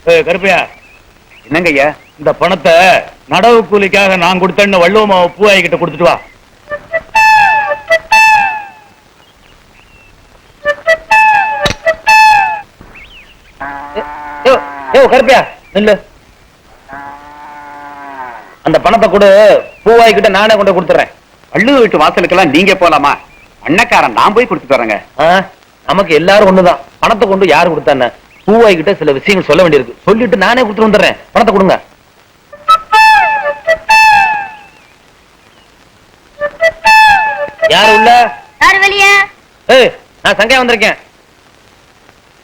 கருப்பையா, என்னங்க ஐயா? இந்த பணத்தை நடவு கூலிக்காக நான் கொடுத்தேன்னு வள்ளுவமா பூவாய் கிட்ட கொடுத்துட்டு வா. கருப்பையா இல்ல, அந்த பணத்தை கொடு, பூவாய் கிட்ட நானே கொண்டு கொடுத்துறேன். வள்ளுவ வீட்டு வாசலுக்கெல்லாம் நீங்க போலாமா? அண்ணக்காரன் நான் போய் கொடுத்துட்டு வரேங்க. நமக்கு எல்லாரும் ஒண்ணுதான். பணத்தை கொண்டு யாரு கொடுத்தானே, பூவாய் கிட்ட சில விஷயங்கள் சொல்ல வேண்டியிருக்கு. சொல்லிட்டு நானே கொடுத்துட்டு வந்துடுறேன். பணத்தை கொடுங்க. யாரு உள்ள? யாரு வெளியே? நான் சங்கையா வந்திருக்கேன்.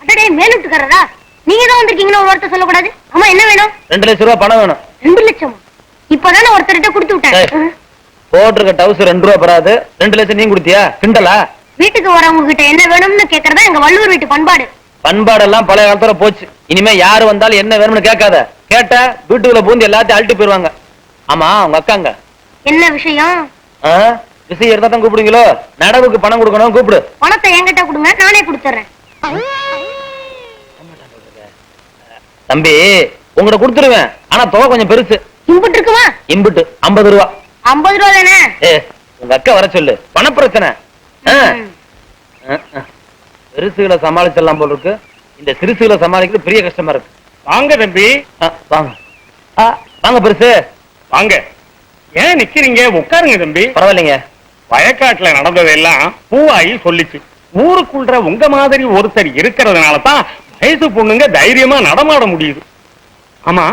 அடடே, மேலுட்டுக்காரரா? நீங்க தான் வந்திருக்கீங்கன்னு ஒரு வார்த்தை சொல்லக்கூடாது. அம்மா, என்ன வேணும்? 2 லட்சம் ரூபாய் பணம் வேணும். 2 லட்சம்? இப்பதானே ஒருத்தர்கிட்ட கொடுத்து விட்டேன். போட்டிருக்க டவுஸ் 2 ரூபாய் பெறாது. 2 லட்சம் நீ கொடுத்தியா? கிண்டலா? வீட்டுக்கு வரவங்க கிட்ட என்ன வேணும்னு கேக்குறதா எங்க வள்ளுவர் வீட்டு பண்பாடு. பண்பாடெல்லாம் பழைய காலத்துல போச்சு. இனிமே யாரு வந்தாலும் என்ன வேணும்னு கேட்காத. கேட்ட வீட்டுக்குள்ள பூந்து எல்லாத்தையும் அழிட்டு போயிருவாங்க. ஆமா, உங்க அக்காங்க என்ன விஷயம்? விஷயம் இருந்தா தான் கூப்பிடுங்களோ? நடவுக்கு பணம் கொடுக்கணும், கூப்பிடு. பணத்தை என்கிட்ட கொடுங்க, நானே கொடுத்துறேன். தம்பி, உங்ககிட்ட கொடுத்துருவேன். ஆனா தொகை கொஞ்சம் பெருசு. இம்புட்டு இருக்குமா? இம்புட்டு 50 ரூபா. 50 ரூபா தானே? உங்க அக்கா வர சொல்லு, பண பிரச்சனை. பெருசுகளை சமாளிச்சிடலாம் போல இருக்கு. இந்த சிறுசுகளை சமாளிக்கிறது பெரிய கஷ்டமா இருக்கு. வாங்க தம்பி. வாங்க வாங்க பெருசு, வாங்க. ஏன் நிக்கிறீங்க? உட்காருங்க தம்பி. பரவாயில்லைங்க. வயக்காட்டுல நடந்ததெல்லாம் பூவாயி சொல்லிச்சு. ஊருக்குள்ள உங்க மாதிரி ஒருத்தர் இருக்கிறதுனால தான் வயசு பொண்ணுங்க தைரியமா நடமாட முடியுது. ஆமா,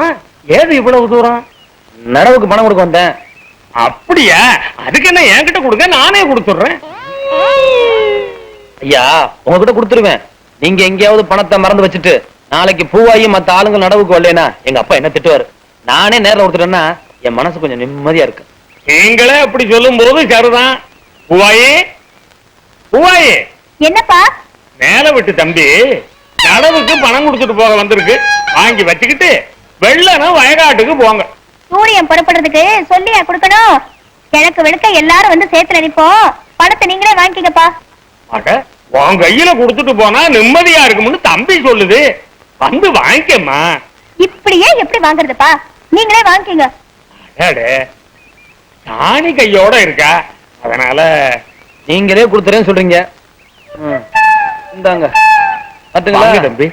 ஏது இவ்வளவு தூரம்? நடவுக்கு பணம் கொடுக்க வந்தேன். அப்படியா? அதுக்கு என்ன என்கிட்ட கொடுங்க, நானே கொடுத்துடுறேன். ஐயா, உங்ககிட்ட கொடுத்துருவேன். நீங்க எங்கேயாவது பணத்தை மறந்து வச்சுட்டு நாளைக்கு பூவாயி மத்த ஆளுங்க நடவுக்கு வரலனா எங்க அப்பா என்ன திட்டுவாரு. நானே நேரில் கொடுத்துட்டேன்னா என் மனசு கொஞ்சம் நிம்மதியா இருக்கு. நீங்களே அப்படி சொல்லும் போது சரிதான். பூவாயி, பூவாயி. என்னப்பா? மேல விட்டு தம்பி நடவுக்கு பணம் கொடுத்துட்டு போக வந்திருக்கு. வாங்கி வச்சுக்கிட்டு வெள்ளனா வயக்காட்டுக்கு போங்க. சூரியன் புறப்படுறதுக்கு சொல்லியா கொடுக்கணும்? கிழக்கு வெளுக்க எல்லாரும் வந்து சேர்த்து நினைப்போம். பணத்தை நீங்களே வாங்கிக்கப்பா. உன் கையில கொடுத்துட்டு போனா நிம்மதியா இருக்கும்னு தம்பி சொல்லுது. வந்து வாங்கிக்கம்மா. இப்படியே எப்படி வாங்குறதுப்பா? நீங்களே வாங்கிக்கங்க. சாணி கையோட இருக்கா, அதனால நீங்களே கொடுத்துறேன்னு சொல்றீங்க. இந்தாங்க பாத்துங்களா தம்பி.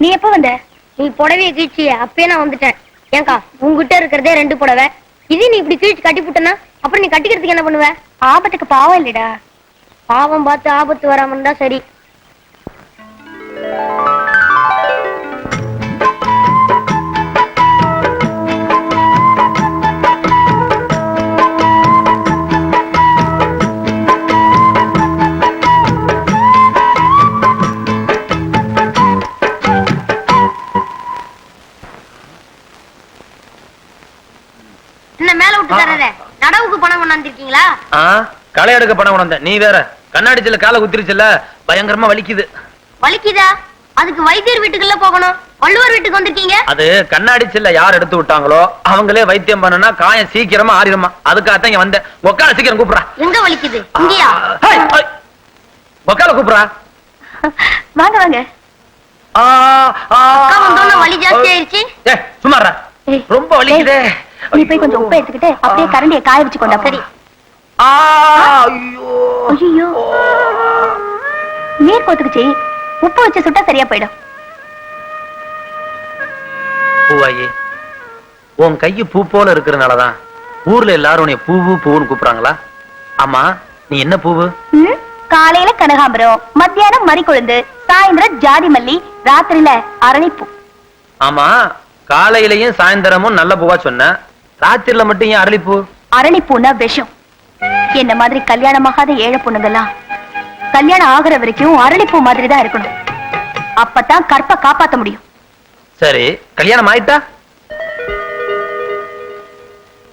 நீ எப்ப வந்த? நீ புடவைய கீழ்ச்சி அப்பயே நான் வந்துட்டேன். ஏங்கா, உங்ககிட்ட இருக்கிறதே 2 புடவை. இது நீ இப்படி கீழ்ச்சி கட்டி போட்டனா அப்புறம் நீ கட்டிக்கிறதுக்கு என்ன பண்ணுவ? ஆபத்துக்கு பாவம் இல்லடா. பாவம் பார்த்து ஆபத்து வராம இருந்தா சரி. நடவுக்கு பணம் கொண்டாந்துருக்கீங்களா? களை எடுக்க பணம் கொண்டாந்த. நீ வேற கண்ணாடி சில்ல காலை குத்திருச்சுல, பயங்கரமா வலிக்குது. வலிக்குதா? அதுக்கு வைத்தியர் வீட்டுக்குள்ள போகணும். வள்ளுவர் வீட்டுக்கு வந்திருக்கீங்க. அது கண்ணாடி சில்ல யார் எடுத்து விட்டாங்களோ அவங்களே வைத்தியம் பண்ணனா காயம் சீக்கிரமா ஆறிடுமா. அதுக்காக இங்க வந்தேன். ஒக்கால சீக்கிரம் கூப்பிடுறா. எங்க வலிக்குது? இங்கயா? ஒக்கால கூப்பிடுறா. வாங்க வாங்க. அக்கா வந்தோன்னு வலி ஜாஸ்தி ஆயிருச்சு. சும்மாறா, ஏய், ரொம்ப வலிக்குதே. நீ போய் கொஞ்சம் உப்பு எடுத்துக்கிட்டு அப்படியே கரண்டியை காய வச்சு கொண்டா. சரி. ஐயோ ஐயோ, நீர் கோத்துக்குச்சு, உப்பு வச்சு சுட்டா சரியா போயிடும். பூவாயி, உன் கையு பூ போல இருக்கிறனாலதான் ஊர்ல எல்லாரும் உன்னை பூவு பூவுன்னு கூப்பிடுறாங்களா? ஆமா, நீ என்ன பூவு? காலையில கனகாம்பரம், மத்தியானம் மறிக்கொழுந்து, சாயந்தரம் ஜாதி மல்லி, ராத்திரியில அரளிப்பூ. ஆமா, காலையிலயும் சாயந்தரமும் நல்ல பூவா சொன்ன, ராத்திரில மட்டும் ஏன் அரளிப்பூ? அரளிப்பூனா விஷம். என்ன மாதிரி கல்யாணமாகாத ஏழை பொண்ணுங்கெல்லாம் கல்யாணம் ஆகுற வரைக்கும் அரளிப்பூ மாதிரி தான் இருக்கணும். அப்பதான் கற்பை காப்பாத்த முடியும். சரி, கல்யாணம் ஆயிட்டா?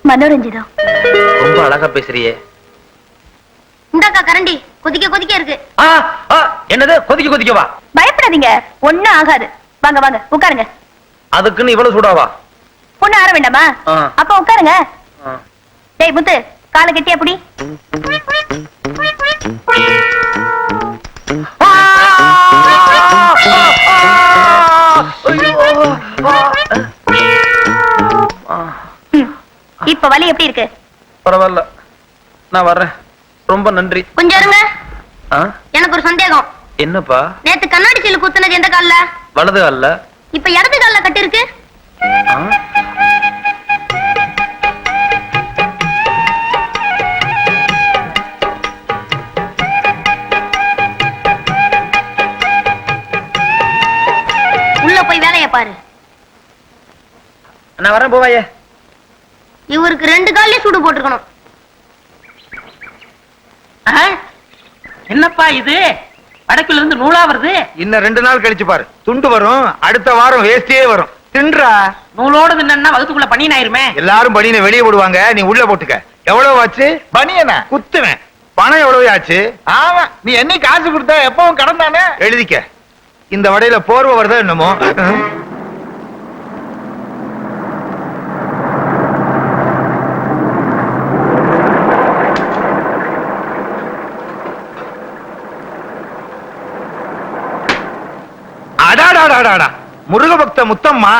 மனோரஞ்சிதம். ரொம்ப அழகா பேசுறியே. இந்தாக்கா கரண்டி, கொதிக்க கொதிக்க இருக்கு. என்னது கொதிக்க கொதிக்கவா? பயப்படாதீங்க, ஒண்ணும் ஆகாது. வாங்க வாங்க உட்காருங்க. அதுக்குன்னு இவ்வளவு சூடாவா? பொண்ணு ஆற வேண்டாமா? ஆ. அப்ப உட்காருங்க. டேய் முத்து, காலை கட்டி அப்படி. இப்ப வலி எப்படி இருக்கு? பரவாயில்ல, நான் வர்றேன். ரொம்ப நன்றி. கொஞ்சம் இருங்க, ஆ? எனக்கு ஒரு சந்தேகம். என்னப்பா? நேத்து கண்ணாடி சீல் குத்துனது எந்த கால்ல? வலது கால்ல. இப்ப இடது கால்ல கட்டி இருக்கு. ஆ? உள்ள போய் வேலைய பாரு. நான் வரேன் பூவாயே. இவருக்கு 2 கால்லயே சூடு போட்டுருக்கணும். என்னப்பா இது? வடக்குல இருந்து நூலா வருது. இன்னும் 2 நாள் கழிச்சு பாரு, துண்டு வரும். அடுத்த வாரம் வேஸ்டியே வரும். தின்றா. நூலோடு தின்னா வகுத்துக்குள்ள பனியன் ஆயிருமே. எல்லாரும் பனியனை வெளியே போடுவாங்க, நீ உள்ள போட்டுக்க. எவ்வளவு ஆச்சு? பனியனா குத்துவேன். பணம் எவ்வளவு ஆச்சு? ஆமா, நீ என்னைக்கு காசு கொடுத்தா எப்பவும் கடன் தானே. எழுதிக்க. இந்த வடையில போர்வை வருதா என்னமோ. அடாடாடாடா, முருக பக்த முத்தம்மா,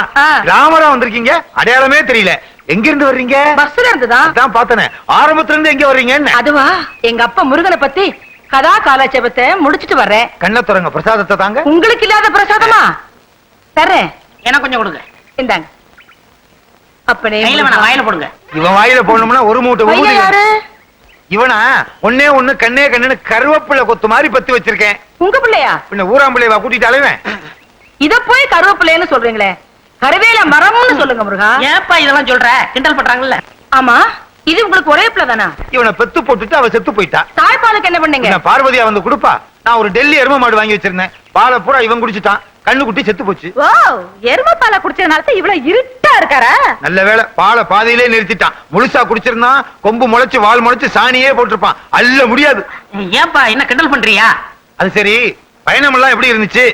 ராமரா வந்திருக்கீங்க. அடையாளமே தெரியல. எங்க இருந்து வர்றீங்க? பஸ்ல இருந்துதான். அதான் பார்த்தனே. ஆரம்பத்துல இருந்து எங்க வர்றீங்க? அதுவா, எங்க அப்பா முருகனை பத்தி கதா காலாட்சேபத்தை முடிச்சிட்டு வர்றேன். கண்ண துறங்க, பிரசாதத்தை தாங்க. உங்களுக்கு இல்லாத பிரசாதமா? தர்றேன், எனக்கு கொஞ்சம் கொடுங்க. இந்தாங்க. அப்பனே வாயில போடுங்க. இவன் வாயில போடணும்னா ஒரு மூட்டை ஊதி. யாரு? இவனா? ஒன்னே ஒண்ணு கண்ணே கண்ணுன்னு கருவேப்பிள்ளை கொத்து மாதிரி பத்தி வச்சிருக்கேன். உங்க பிள்ளையா? பின்ன ஊராம்பிள்ளைவா கூட்டிட்டு அலைவேன். இத போய் கருவேப்பிள்ளைன்னு சொல்றீங்களே, கருவேல மரம்னு சொல்லுங்க முருகா. ஏப்பா இதெல்லாம் சொல்ற? கிண்டல் பண்றாங்கல்ல. ஆமா, இது உங்களுக்கு ஒரே பிள்ளை தானா? இவனை பெத்து போட்டுட்டு அவ செத்து போயிட்டா. தாய்ப்பாலுக்கு என்ன பண்ணீங்க? நான் பார்வதியா வந்து கொடுப்பா. நான் ஒரு டெல்லி எரும மாடு வாங்கி வச்சிருந்தேன். பாலை பூரா இவன் குடிச்சிட்டான். கண்ணு குட்டி செத்து போச்சு. ஓ, எரும பாலை குடிச்சதுனால இவ்வளவு இருட்டா இருக்காரா? நல்ல வேளை, பாலை பாதியிலே நிறுத்திட்டான். முழுசா குடிச்சிருந்தான், கொம்பு முளைச்சு வால் முளைச்சு சாணியே போட்டிருப்பான். அல்ல முடியாது. ஏப்பா என்ன கிண்டல் பண்றியா? அது சரி, பயணம் எல்லாம் எப்படி இருந்துச்சு?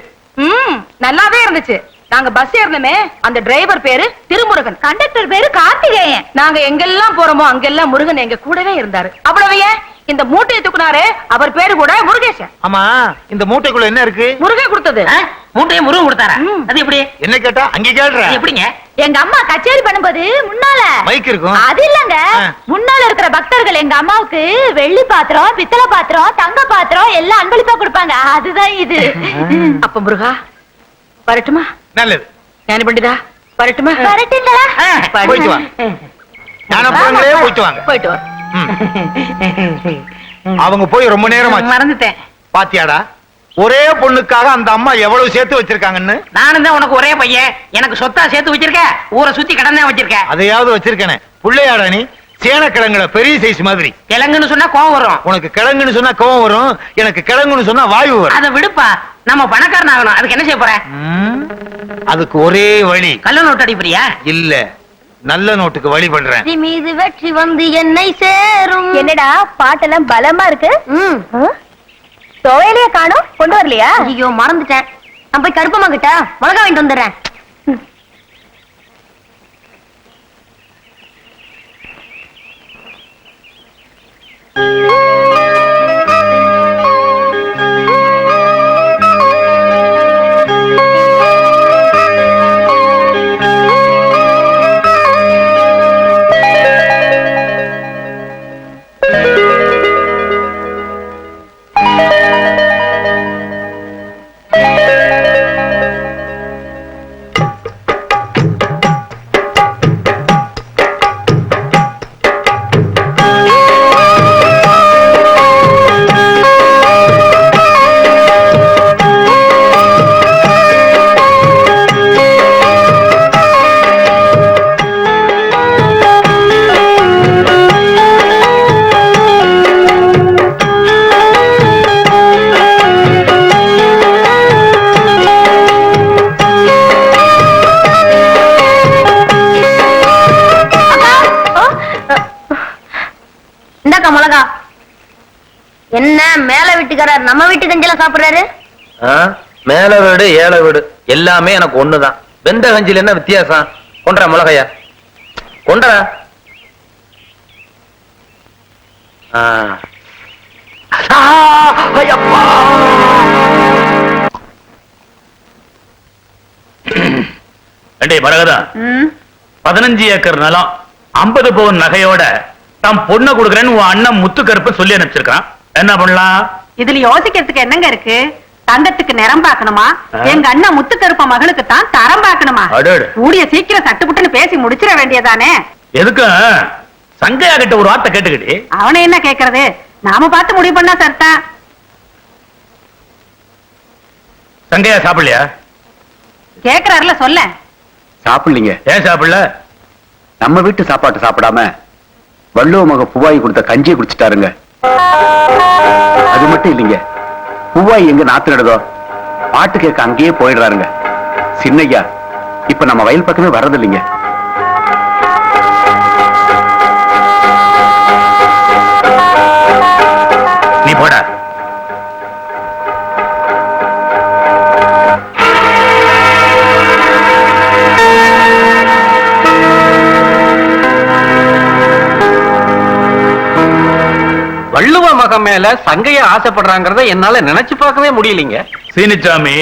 நல்லாவே இருந்துச்சு. நாங்க பஸ் ஏறணுமே, அந்த டிரைவர் பேரு திருமுருகன், கண்டக்டர் பேரு கார்த்திகேயன். நாங்க எங்கெல்லாம் போறோமோ அங்கெல்லாம் முருகன் எங்க கூடவே இருந்தாரு. அவ்வளவு ஏன், இந்த மூட்டையை தூக்குனாரு, அவர் பேரு கூட முருகேசன். ஆமா, இந்த மூட்டைக்குள்ள என்ன இருக்கு? முருகன் கொடுத்தது. மூட்டையை முருகன் கொடுத்தாரா? அது எப்படி? என்ன கேட்டா அங்க கேள்ற. எப்படிங்க? எங்க அம்மா கச்சேரி பண்ணும்போது முன்னால மைக் இருக்கும். அது இல்லங்க, முன்னால இருக்கிற பக்தர்கள் எங்க அம்மாவுக்கு வெள்ளி பாத்திரம், பித்தளை பாத்திரம், தங்க பாத்திரம் எல்லாம் அன்பளிப்பா கொடுப்பாங்க. அதுதான் இது. அப்ப முருகா வரட்டுமா? நல்லது. ஞானி பண்டிதா வரட்டுமா? வரட்டுங்களா? போயிட்டு வா. ஞானப்பழங்களே போயிட்டு வாங்க. போயிட்டு வா. அவங்க போய் ரொம்ப நேரம் ஆச்சு. மறந்துட்டேன். பாத்தியாடா, ஒரே பொண்ணுக்காக அந்த அம்மா எவ்வளவு சேர்த்து வச்சிருக்காங்கன்னு. நானும் தான் உனக்கு ஒரே பையன், எனக்கு சொத்தா சேர்த்து வச்சிருக்க. ஊரை சுத்தி கடன் தான் வச்சிருக்க. அதையாவது வச்சிருக்கேனே. புள்ளையாடா நீ? சேனக்கிழங்குல பெரிய சைஸ் மாதிரி. கிழங்குன்னு சொன்னா கோவம் வரும். உனக்கு கிழங்குன்னு சொன்னா கோவம் வரும், எனக்கு கிழங்குன்னு சொன்னா வாயு வரும். அதை விடுப்பா, நம்ம பணக்காரன் ஆகணும். அதுக்கு என்ன செய்ய போற? அதுக்கு ஒரே வழி. கள்ள நோட்டு அடிப்பறியா? இல்ல, நல்ல நோட்டுக்கு வழி பண்றேன். வெற்றி மீது வெற்றி வந்து என்னை சேரும். என்னடா பாட்டெல்லாம் பலமா இருக்கு. துவையிலே காணோம், கொண்டு வரலையா? ஐயோ மறந்துட்டேன். நான் போய் கருப்பம்மா கிட்ட மிளகா வாங்கிட்டு வந்துடுறேன். வீட்டுக்காரர் நம்ம வீட்டு கஞ்செல்லாம் சாப்பிடுறாரு? மேல வீடு ஏழை வீடு எல்லாமே எனக்கு ஒண்ணுதான். வெந்த கஞ்சில என்ன வித்தியாசம்? கொண்டா மிளகையா கொண்டா. மரகதா 15 ஏக்கர் நிலம் 50 பவுன் நகையோட தான் பொண்ணை கொடுக்கறேன்னு உன் அண்ணன் முத்துக்கருப்பு சொல்லி அனுப்பிச்சிருக்கான். என்ன பண்ணலாம்? இதுல யோசிக்கிறதுக்கு என்னங்க இருக்கு? தங்கத்துக்கு நிறம் பார்க்கணுமா? எங்க அண்ணன் முத்துக்கருப்ப மகளுக்கு தான் தரம் பார்க்கணுமா? கூடிய சீக்கிரம் சட்டுப்புட்டுன்னு பேசி முடிச்சிட வேண்டியதானே. எதுக்கு சங்கையா கிட்ட ஒரு வார்த்தை கேட்டுக்கிட்டு அவனை என்ன கேக்குறது? நாம பார்த்து முடிவு பண்ணா சர்தான். சங்கையா சாப்பிடலையா? கேக்குறாருல சொல்ல. சாப்பிடலீங்க. ஏன் சாப்பிடல? நம்ம வீட்டு சாப்பாட்டு சாப்பிடாம வள்ளுவ மக பூவாயி கொடுத்த கஞ்சியை குடிச்சிட்டாருங்க. அது மட்டும் இல்லைங்க, பூவாயி எங்க நாத்து நடதோ பாட்டு கேட்க அங்கேயே போயிடுறாருங்க. சின்னையா இப்ப நம்ம வயல் பக்கமே வர்றது இல்லைங்க. நீ போட. வள்ளுவ மகன் மேல சங்கைய ஆசைப்படுறாங்கறத என்னால நினைச்சு பார்க்கவே முடியலீங்க. சீனிச்சாமி,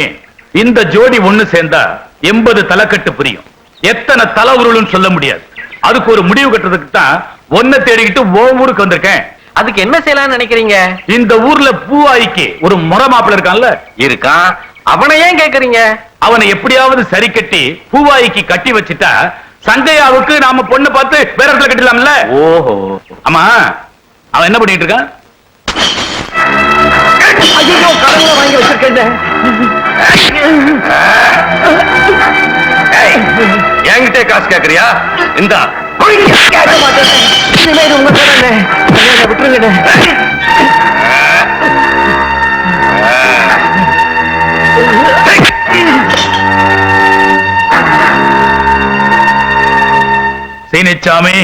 இந்த ஜோடி ஒண்ணு சேர்ந்தா 80 தலைக்கட்டு புரியும். எத்தனை தலை உருளுன்னு சொல்ல முடியாது. அதுக்கு ஒரு முடிவு கட்டுறதுக்கு தான் ஒன்ன தேடிக்கிட்டு ஊருக்கு வந்திருக்கேன். அதுக்கு என்ன செய்யலாம்னு நினைக்கிறீங்க? இந்த ஊர்ல பூவாய்க்கு ஒரு முறை மாப்பிள்ள இருக்கான்ல? இருக்கான். அவனை ஏன் கேக்குறீங்க? அவனை எப்படியாவது சரி கட்டி பூவாய்க்கு கட்டி வச்சுட்டா சங்கையாவுக்கு நாம பொண்ணு பார்த்து வேற இடத்துல கட்டிடலாம்ல. ஓஹோ. ஆமா, அவன் என்ன பண்ணிட்டு இருக்கான்? ஐயோ, கடவுள வாங்கி வச்சிருக்கேன். என்கிட்ட காசு கேக்குறியா? இந்தா. கேட்க மாட்டேன். இனிமே இது உங்க கடனே. விட்டுருங்க. சீனிச்சாமி,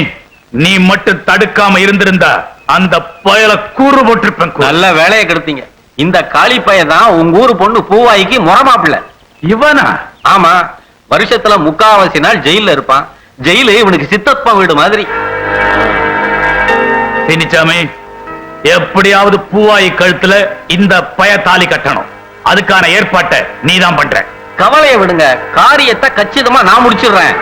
நீ மட்டும் தடுக்காம இருந்திருந்தா அந்த பயல கூறு போட்டிருப்பேன். நல்ல வேலையை கெடுத்தீங்க. இந்த காளி பையன் தான் உங்க ஊரு பொண்ணு பூவாய்க்கு முறமாப்பிள்ள. இவனா? ஆமா, வருஷத்துல 3/4 நாள் ஜெயில இருப்பான். ஜெயிலு இவனுக்கு சித்தப்பா வீடு மாதிரி. சீனிச்சாமி, எப்படியாவது பூவாயி கழுத்துல இந்த பய தாலி கட்டணும். அதுக்கான ஏற்பாட்டை நீதான் பண்ற. கவலையை விடுங்க, காரியத்தை கச்சிதமா நான் முடிச்சிடுறேன்.